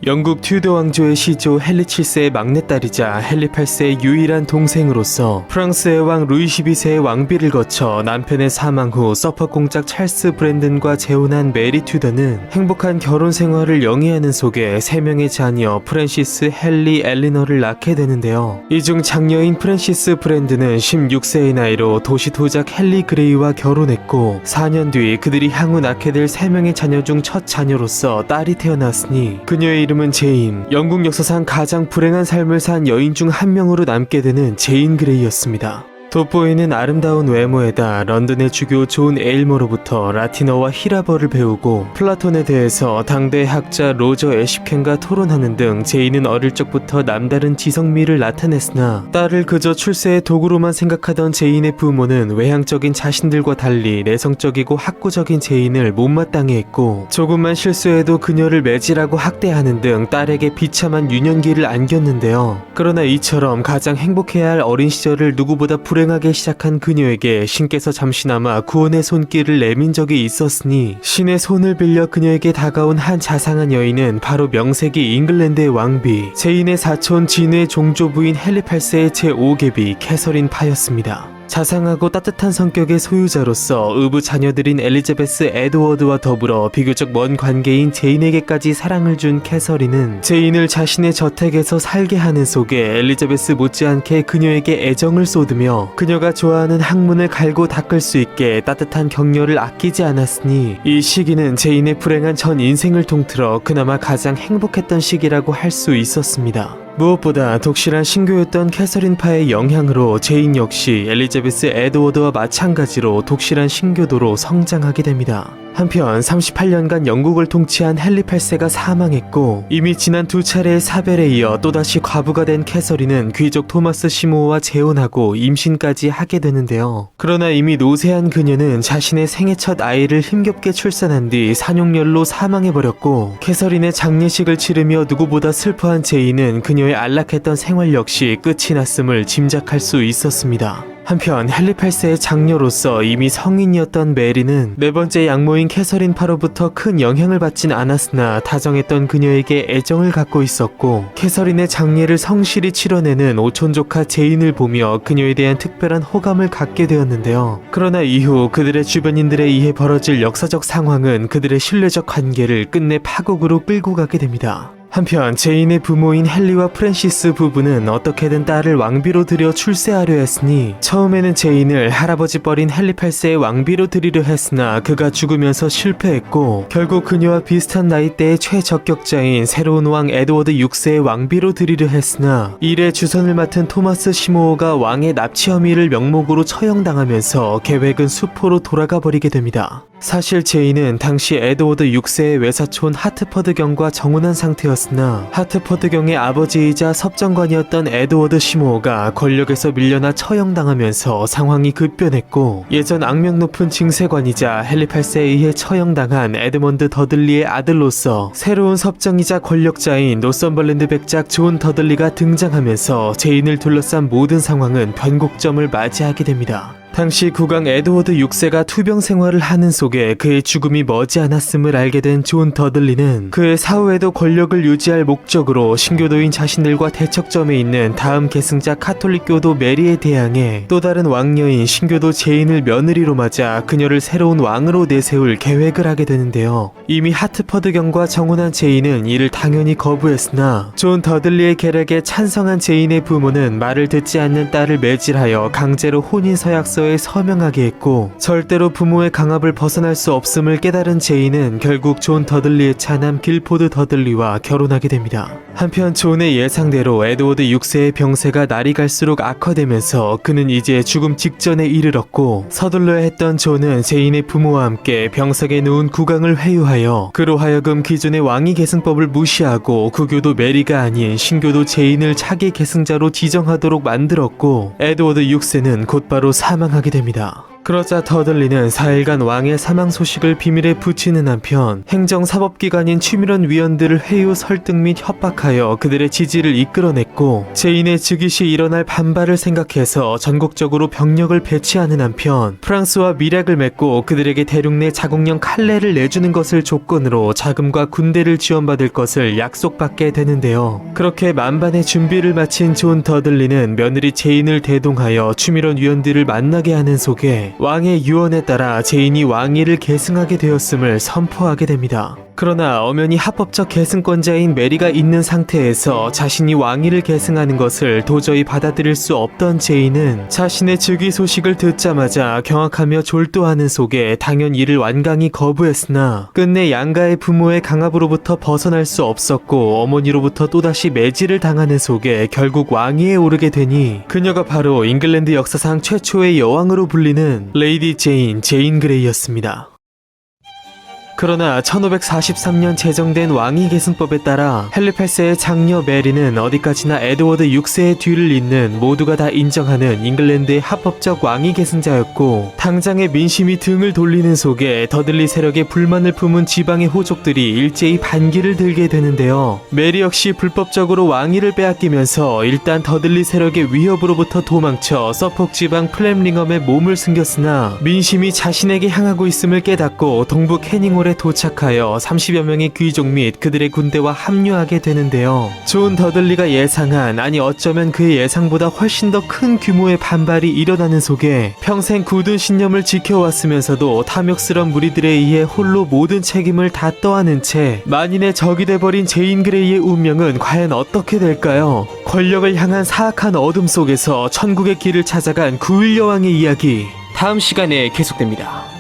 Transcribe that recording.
영국 튜더 왕조의 시조 헨리 7세의 막내딸이자 헨리 8세의 유일한 동생으로서 프랑스의 왕 루이 12세의 왕비를 거쳐 남편의 사망 후 서퍼 공작 찰스 브랜든과 재혼한 메리 튜더는 행복한 결혼 생활을 영위하는 속에 3명의 자녀 프랜시스, 헨리, 엘리너를 낳게 되는데요. 이 중 장녀인 프랜시스 브랜든은 16세의 나이로 도시 도작 헨리 그레이와 결혼했고 4년 뒤 그들이 향후 낳게 될 3명의 자녀 중 첫 자녀로서 딸이 태어났으니 그녀의 이름은 제인, 영국 역사상 가장 불행한 삶을 산 여인 중 한 명으로 남게 되는 제인 그레이였습니다. 돋보이는 아름다운 외모에다 런던의 주교 존 에일머로부터 라틴어와 히라버를 배우고 플라톤에 대해서 당대 학자 로저 에쉽켄과 토론하는 등 제인은 어릴 적부터 남다른 지성미를 나타냈으나 딸을 그저 출세의 도구로만 생각하던 제인의 부모는 외향적인 자신들과 달리 내성적이고 학구적인 제인을 못마땅해 했고 조금만 실수해도 그녀를 매질하고 학대하는 등 딸에게 비참한 유년기를 안겼는데요. 그러나 이처럼 가장 행복해야 할 어린 시절을 누구보다 불행하게 시작한 그녀에게 신께서 잠시나마 구원의 손길을 내민 적이 있었으니 신의 손을 빌려 그녀에게 다가온 한 자상한 여인은 바로 명색이 잉글랜드의 왕비, 제인의 사촌 진의 종조부인 헨리 8세의 제5계비 캐서린 파였습니다. 자상하고 따뜻한 성격의 소유자로서 의부 자녀들인 엘리자베스 에드워드와 더불어 비교적 먼 관계인 제인에게까지 사랑을 준 캐서린은 제인을 자신의 저택에서 살게 하는 속에 엘리자베스 못지않게 그녀에게 애정을 쏟으며 그녀가 좋아하는 학문을 갈고 닦을 수 있게 따뜻한 격려를 아끼지 않았으니 이 시기는 제인의 불행한 전 인생을 통틀어 그나마 가장 행복했던 시기라고 할 수 있었습니다. 무엇보다 독실한 신교였던 캐서린파의 영향으로 제인 역시 엘리자베스 에드워드와 마찬가지로 독실한 신교도로 성장하게 됩니다. 한편 38년간 영국을 통치한 헨리 8세가 사망했고 이미 지난 2차례의 사별에 이어 또다시 과부가 된 캐서린은 귀족 토마스 시모어와 재혼하고 임신까지 하게 되는데요. 그러나 이미 노쇠한 그녀는 자신의 생애 첫 아이를 힘겹게 출산한 뒤 산용열로 사망해버렸고 캐서린의 장례식을 치르며 누구보다 슬퍼한 제인은 그녀의 안락했던 생활 역시 끝이 났음을 짐작할 수 있었습니다. 한편 헨리 8세의 장녀로서 이미 성인이었던 메리는 네 번째 양모인 캐서린파로부터 큰 영향을 받진 않았으나 다정했던 그녀에게 애정을 갖고 있었고 캐서린의 장례를 성실히 치러내는 오촌조카 제인을 보며 그녀에 대한 특별한 호감을 갖게 되었는데요. 그러나 이후 그들의 주변인들에 의해 벌어질 역사적 상황은 그들의 신뢰적 관계를 끝내 파국으로 끌고 가게 됩니다. 한편 제인의 부모인 헨리와 프랜시스 부부는 어떻게든 딸을 왕비로 들여 출세하려 했으니 처음에는 제인을 할아버지 뻘인 헨리 8세의 왕비로 들이려 했으나 그가 죽으면서 실패했고 결국 그녀와 비슷한 나이대의 최적격자인 새로운 왕 에드워드 6세의 왕비로 들이려 했으나 일의 주선을 맡은 토마스 시모어가 왕의 납치 혐의를 명목으로 처형당하면서 계획은 수포로 돌아가 버리게 됩니다. 사실 제인은 당시 에드워드 6세의 외사촌 하트퍼드경과 정혼한 상태였으나 하트퍼드경의 아버지이자 섭정관이었던 에드워드 시모어가 권력에서 밀려나 처형당하면서 상황이 급변했고 예전 악명 높은 징세관이자 헨리 8세에 의해 처형당한 에드먼드 더들리의 아들로서 새로운 섭정이자 권력자인 노썸벌랜드 백작 존 더들리가 등장하면서 제인을 둘러싼 모든 상황은 변곡점을 맞이하게 됩니다. 당시 국왕 에드워드 6세가 투병 생활을 하는 속에 그의 죽음이 머지않았음을 알게 된 존 더들리는 그의 사후에도 권력을 유지할 목적으로 신교도인 자신들과 대척점에 있는 다음 계승자 카톨릭교도 메리에 대항해 또 다른 왕녀인 신교도 제인을 며느리로 맞아 그녀를 새로운 왕으로 내세울 계획을 하게 되는데요. 이미 하트퍼드경과 정혼한 제인은 이를 당연히 거부했으나 존 더들리의 계략에 찬성한 제인의 부모는 말을 듣지 않는 딸을 매질하여 강제로 혼인서약서 서명하게 했고 절대로 부모의 강압을 벗어날 수 없음을 깨달은 제인은 결국 존 더들리의 차남 길포드 더들리와 결혼하게 됩니다. 한편 존의 예상대로 에드워드 6세의 병세가 날이 갈수록 악화되면서 그는 이제 죽음 직전에 이르렀고 서둘러야 했던 존은 제인의 부모와 함께 병석에 누운 국왕을 회유하여 그로 하여금 기존의 왕위 계승법을 무시하고 구교도 메리가 아닌 신교도 제인을 차기 계승자로 지정하도록 만들었고 에드워드 6세는 곧바로 사망하게 됩니다. 그러자 더들리는 4일간 왕의 사망 소식을 비밀에 붙이는 한편 행정사법기관인 취밀원 위원들을 회유 설득 및 협박하여 그들의 지지를 이끌어냈고 제인의 즉위 시 일어날 반발을 생각해서 전국적으로 병력을 배치하는 한편 프랑스와 밀약을 맺고 그들에게 대륙 내 자국령 칼레를 내주는 것을 조건으로 자금과 군대를 지원받을 것을 약속받게 되는데요. 그렇게 만반의 준비를 마친 존 더들리는 며느리 제인을 대동하여 취밀원 위원들을 만나게 하는 속에 왕의 유언에 따라 제인이 왕위를 계승하게 되었음을 선포하게 됩니다. 그러나 엄연히 합법적 계승권자인 메리가 있는 상태에서 자신이 왕위를 계승하는 것을 도저히 받아들일 수 없던 제인은 자신의 즉위 소식을 듣자마자 경악하며 졸도하는 속에 당연 이를 완강히 거부했으나 끝내 양가의 부모의 강압으로부터 벗어날 수 없었고 어머니로부터 또다시 매질을 당하는 속에 결국 왕위에 오르게 되니 그녀가 바로 잉글랜드 역사상 최초의 여왕으로 불리는 레이디 제인 그레이였습니다. 그러나 1543년 제정된 왕위 계승법에 따라 헨리 8세의 장녀 메리는 어디까지나 에드워드 6세의 뒤를 잇는 모두가 다 인정하는 잉글랜드의 합법적 왕위 계승자였고 당장의 민심이 등을 돌리는 속에 더들리 세력에 불만을 품은 지방의 호족들이 일제히 반기를 들게 되는데요. 메리 역시 불법적으로 왕위를 빼앗기면서 일단 더들리 세력의 위협으로부터 도망쳐 서폭 지방 플렘링엄에 몸을 숨겼으나 민심이 자신에게 향하고 있음을 깨닫고 동부 캐닝홀에 도착하여 30여 명의 귀족 및 그들의 군대와 합류하게 되는데요. 존 더들리가 예상한, 아니 어쩌면 그의 예상보다 훨씬 더 큰 규모의 반발이 일어나는 속에 평생 굳은 신념을 지켜왔으면서도 탐욕스런 무리들에 의해 홀로 모든 책임을 다 떠안은 채 만인의 적이 돼버린 제인 그레이의 운명은 과연 어떻게 될까요? 권력을 향한 사악한 어둠 속에서 천국의 길을 찾아간 9일 여왕의 이야기, 다음 시간에 계속됩니다.